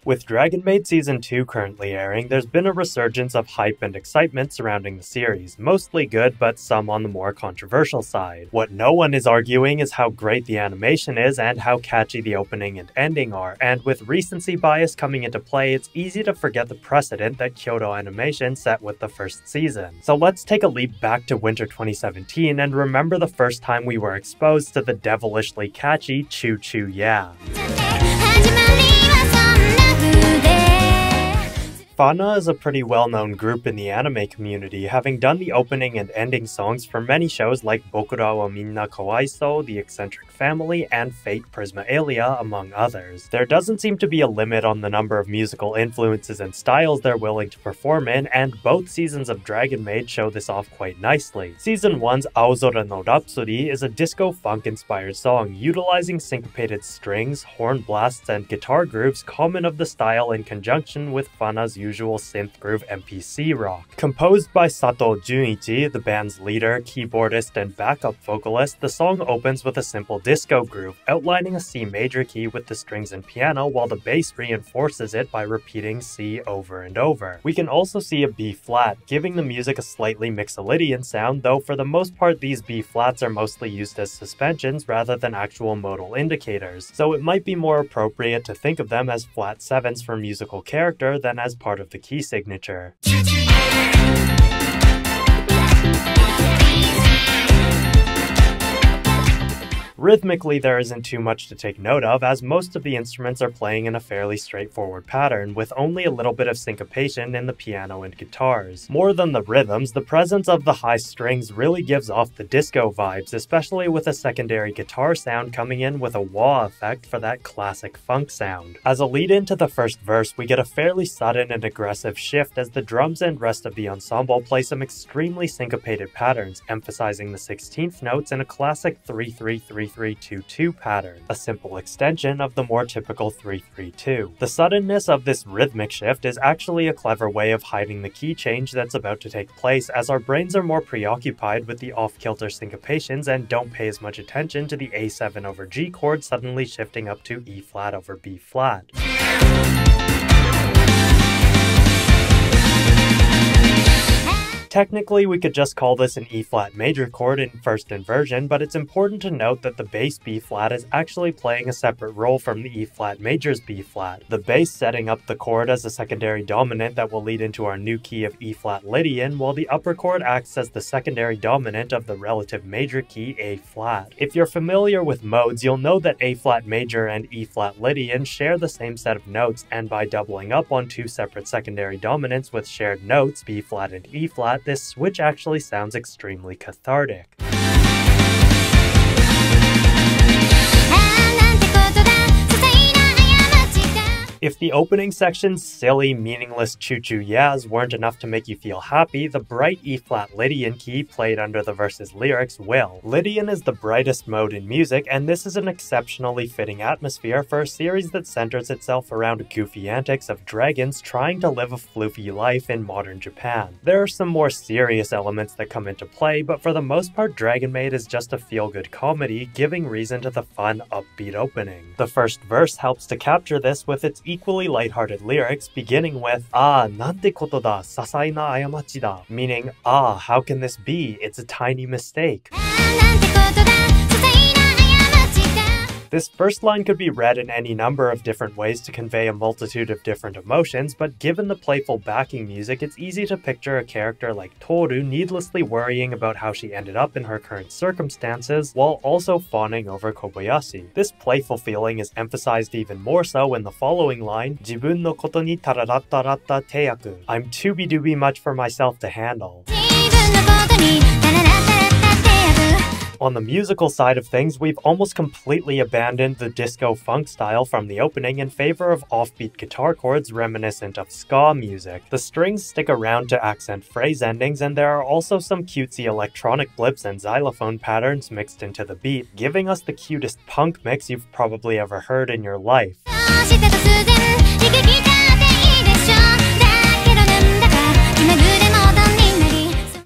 With Dragon Maid Season 2 currently airing, there's been a resurgence of hype and excitement surrounding the series, mostly good but some on the more controversial side. What no one is arguing is how great the animation is and how catchy the opening and ending are, and with recency bias coming into play, it's easy to forget the precedent that Kyoto Animation set with the first season. So let's take a leap back to winter 2017 and remember the first time we were exposed to the devilishly catchy Choo Choo Yeah. Fhána is a pretty well-known group in the anime community, having done the opening and ending songs for many shows like Bokura wa Minna Kawaiso, The Eccentric Family, and Fate Prisma Aelia, among others. There doesn't seem to be a limit on the number of musical influences and styles they're willing to perform in, and both seasons of Dragon Maid show this off quite nicely. Season 1's Aozora no Rhapsody is a disco-funk-inspired song, utilizing syncopated strings, horn blasts, and guitar grooves common of the style in conjunction with Fhána's usual synth groove MPC rock. Composed by Sato Junichi, the band's leader, keyboardist, and backup vocalist, the song opens with a simple disco groove, outlining a C major key with the strings and piano, while the bass reinforces it by repeating C over and over. We can also see a B flat, giving the music a slightly mixolydian sound, though for the most part these B flats are mostly used as suspensions rather than actual modal indicators, so it might be more appropriate to think of them as flat sevens for musical character than as part of the key signature. Rhythmically, there isn't too much to take note of, as most of the instruments are playing in a fairly straightforward pattern, with only a little bit of syncopation in the piano and guitars. More than the rhythms, the presence of the high strings really gives off the disco vibes, especially with a secondary guitar sound coming in with a wah effect for that classic funk sound. As a lead-in to the first verse, we get a fairly sudden and aggressive shift as the drums and rest of the ensemble play some extremely syncopated patterns, emphasizing the 16th notes in a classic 3-3-3-3-2-2 pattern, a simple extension of the more typical 3-3-2. The suddenness of this rhythmic shift is actually a clever way of hiding the key change that's about to take place, as our brains are more preoccupied with the off-kilter syncopations and don't pay as much attention to the A7 over G chord suddenly shifting up to E flat over B flat. Technically, we could just call this an E-flat major chord in first inversion, but it's important to note that the bass B-flat is actually playing a separate role from the E-flat major's B-flat, the bass setting up the chord as a secondary dominant that will lead into our new key of E-flat Lydian, while the upper chord acts as the secondary dominant of the relative major key A-flat. If you're familiar with modes, you'll know that A-flat major and E-flat Lydian share the same set of notes, and by doubling up on two separate secondary dominants with shared notes, B-flat and E-flat, this switch actually sounds extremely cathartic. If the opening section's silly, meaningless choo-choo yeahs weren't enough to make you feel happy, the bright E-flat Lydian key played under the verse's lyrics will. Lydian is the brightest mode in music, and this is an exceptionally fitting atmosphere for a series that centers itself around goofy antics of dragons trying to live a floofy life in modern Japan. There are some more serious elements that come into play, but for the most part Dragon Maid is just a feel-good comedy, giving reason to the fun, upbeat opening. The first verse helps to capture this with its equally lighthearted lyrics, beginning with "Ah, nante koto da, sasai na ayamachi da," meaning, "Ah, how can this be? It's a tiny mistake." This first line could be read in any number of different ways to convey a multitude of different emotions, but given the playful backing music, it's easy to picture a character like Toru needlessly worrying about how she ended up in her current circumstances, while also fawning over Kobayashi. This playful feeling is emphasized even more so in the following line, "Jibun no koto ni tararattaratta teyaku." I'm tooby-dooby much for myself to handle. On the musical side of things, we've almost completely abandoned the disco funk style from the opening in favor of offbeat guitar chords reminiscent of ska music. The strings stick around to accent phrase endings, and there are also some cutesy electronic blips and xylophone patterns mixed into the beat, giving us the cutest punk mix you've probably ever heard in your life.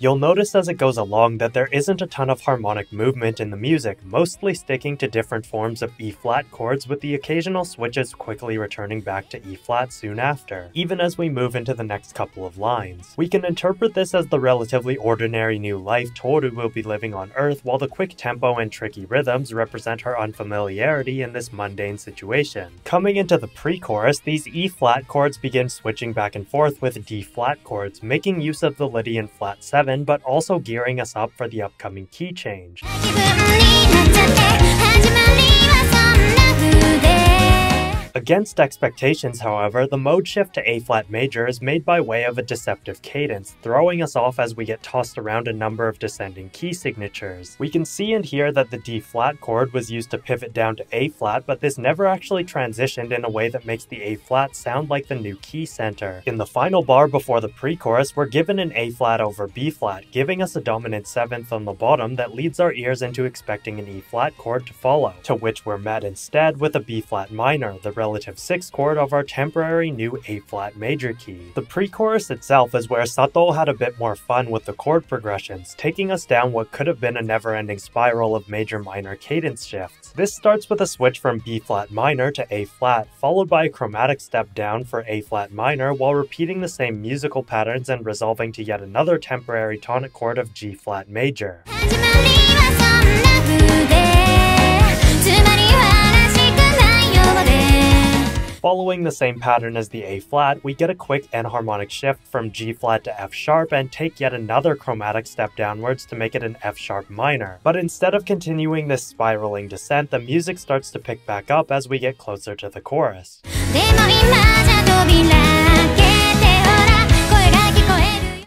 You'll notice as it goes along that there isn't a ton of harmonic movement in the music, mostly sticking to different forms of E-flat chords with the occasional switches quickly returning back to E-flat soon after, even as we move into the next couple of lines. We can interpret this as the relatively ordinary new life Toru will be living on Earth, while the quick tempo and tricky rhythms represent her unfamiliarity in this mundane situation. Coming into the pre-chorus, these E-flat chords begin switching back and forth with D-flat chords, making use of the Lydian flat 7, but also gearing us up for the upcoming key change. Against expectations, however, the mode shift to A-flat major is made by way of a deceptive cadence, throwing us off as we get tossed around a number of descending key signatures. We can see and hear that the D-flat chord was used to pivot down to A-flat, but this never actually transitioned in a way that makes the A-flat sound like the new key center. In the final bar before the pre-chorus, we're given an A-flat over B-flat, giving us a dominant 7th on the bottom that leads our ears into expecting an E-flat chord to follow, to which we're met instead with a B-flat minor, the relative 6th chord of our temporary new A-flat major key. The pre-chorus itself is where Sato had a bit more fun with the chord progressions, taking us down what could have been a never-ending spiral of major-minor cadence shifts. This starts with a switch from B-flat minor to A-flat, followed by a chromatic step down for A-flat minor while repeating the same musical patterns and resolving to yet another temporary tonic chord of G-flat major. Following the same pattern as the A-flat, we get a quick enharmonic shift from G-flat to F-sharp and take yet another chromatic step downwards to make it an F-sharp minor. But instead of continuing this spiraling descent, the music starts to pick back up as we get closer to the chorus.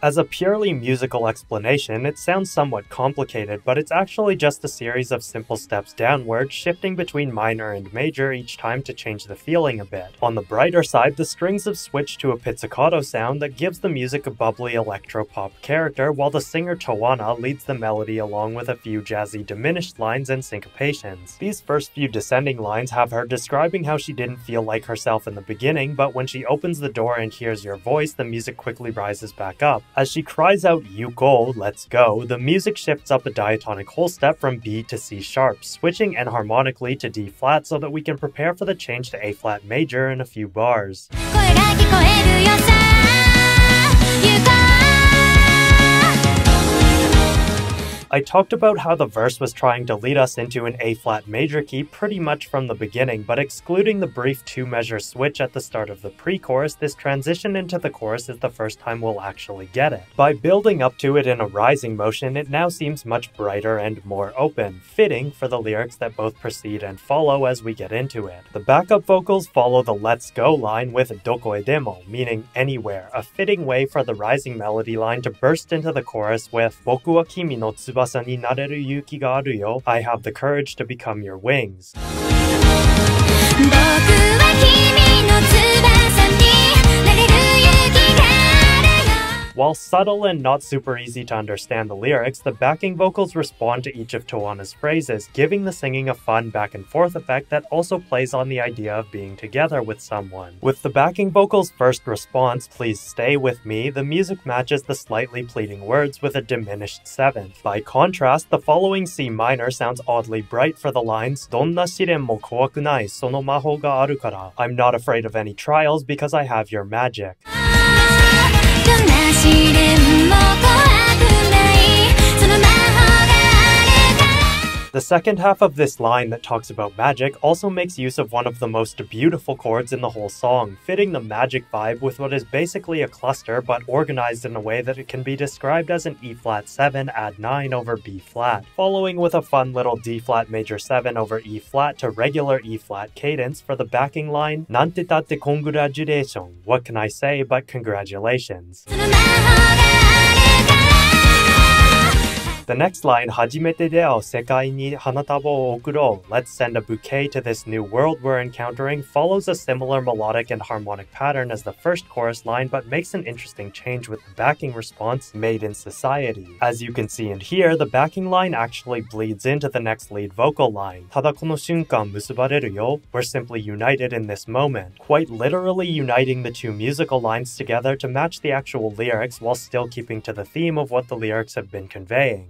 As a purely musical explanation, it sounds somewhat complicated, but it's actually just a series of simple steps downward, shifting between minor and major each time to change the feeling a bit. On the brighter side, the strings have switched to a pizzicato sound that gives the music a bubbly electro-pop character, while the singer Tawana leads the melody along with a few jazzy diminished lines and syncopations. These first few descending lines have her describing how she didn't feel like herself in the beginning, but when she opens the door and hears your voice, the music quickly rises back up. As she cries out, "You go, let's go," the music shifts up a diatonic whole step from B to C sharp, switching enharmonically to D flat so that we can prepare for the change to A flat major in a few bars. I talked about how the verse was trying to lead us into an A-flat major key pretty much from the beginning, but excluding the brief 2-measure switch at the start of the pre-chorus, this transition into the chorus is the first time we'll actually get it. By building up to it in a rising motion, it now seems much brighter and more open, fitting for the lyrics that both precede and follow as we get into it. The backup vocals follow the "let's go" line with "dokoe demo," meaning anywhere, a fitting way for the rising melody line to burst into the chorus with "boku wa kimi no tsubasa ni nareru yuki ga aru yo, I have the courage to become your wings." While subtle and not super easy to understand the lyrics, the backing vocals respond to each of Tawana's phrases, giving the singing a fun back and forth effect that also plays on the idea of being together with someone. With the backing vocals' first response, "please stay with me," the music matches the slightly pleading words with a diminished 7th. By contrast, the following C minor sounds oddly bright for the lines, "donna shiren mo kowaku nai, sono mahou ga aru kara." I'm not afraid of any trials because I have your magic. The second half of this line that talks about magic also makes use of one of the most beautiful chords in the whole song, fitting the magic vibe with what is basically a cluster but organized in a way that it can be described as an E-flat 7 add 9 over B-flat, following with a fun little D-flat major 7 over E-flat to regular E-flat cadence for the backing line, "Nante tatte congratulation, what can I say but congratulations." The next line, 初めて出会う世界に花束を贈ろう, let's send a bouquet to this new world we're encountering, follows a similar melodic and harmonic pattern as the first chorus line, but makes an interesting change with the backing response, made in society. As you can see and hear, the backing line actually bleeds into the next lead vocal line. ただこの瞬間結ばれるよ, we're simply united in this moment. Quite literally uniting the two musical lines together to match the actual lyrics while still keeping to the theme of what the lyrics have been conveying.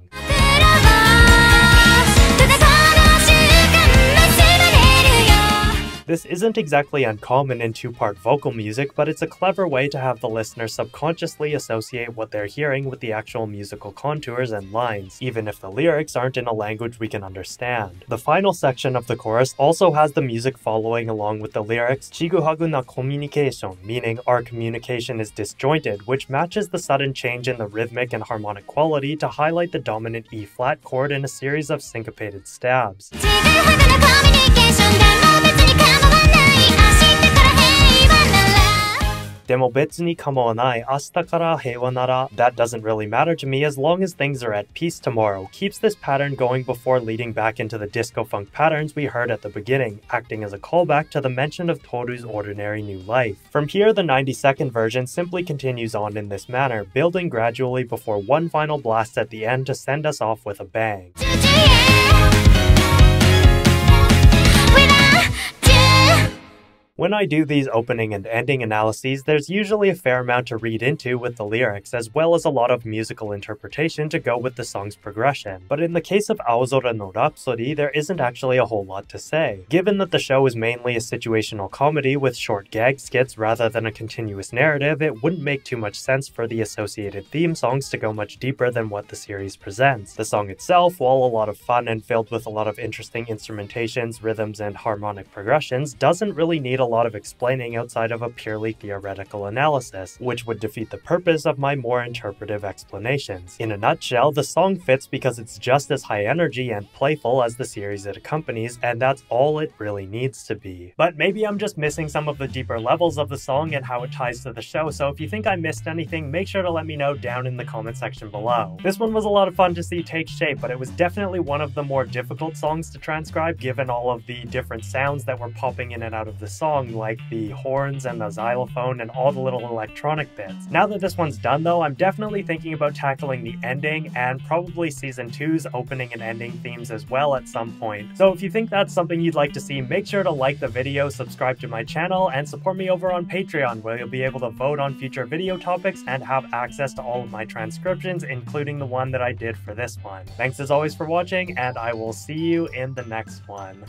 This isn't exactly uncommon in two-part vocal music, but it's a clever way to have the listener subconsciously associate what they're hearing with the actual musical contours and lines, even if the lyrics aren't in a language we can understand. The final section of the chorus also has the music following along with the lyrics, "Chiguhagu na communication," meaning our communication is disjointed, which matches the sudden change in the rhythmic and harmonic quality to highlight the dominant E-flat chord in a series of syncopated stabs. Demo betsu ni kamawanai, ashita kara heiwa nara. That doesn't really matter to me as long as things are at peace tomorrow. Keeps this pattern going before leading back into the disco funk patterns we heard at the beginning, acting as a callback to the mention of Toru's ordinary new life. From here, the 90-second version simply continues on in this manner, building gradually before one final blast at the end to send us off with a bang. When I do these opening and ending analyses, there's usually a fair amount to read into with the lyrics, as well as a lot of musical interpretation to go with the song's progression. But in the case of Aozora no Rhapsody, there isn't actually a whole lot to say. Given that the show is mainly a situational comedy with short gag skits rather than a continuous narrative, it wouldn't make too much sense for the associated theme songs to go much deeper than what the series presents. The song itself, while a lot of fun and filled with a lot of interesting instrumentations, rhythms, and harmonic progressions, doesn't really need a lot of explaining outside of a purely theoretical analysis, which would defeat the purpose of my more interpretive explanations. In a nutshell, the song fits because it's just as high energy and playful as the series it accompanies, and that's all it really needs to be. But maybe I'm just missing some of the deeper levels of the song and how it ties to the show, so if you think I missed anything, make sure to let me know down in the comment section below. This one was a lot of fun to see take shape, but it was definitely one of the more difficult songs to transcribe given all of the different sounds that were popping in and out of the song, like the horns and the xylophone and all the little electronic bits. Now that this one's done though, I'm definitely thinking about tackling the ending and probably season 2's opening and ending themes as well at some point. So if you think that's something you'd like to see, make sure to like the video, subscribe to my channel, and support me over on Patreon, where you'll be able to vote on future video topics and have access to all of my transcriptions, including the one that I did for this one. Thanks as always for watching, and I will see you in the next one.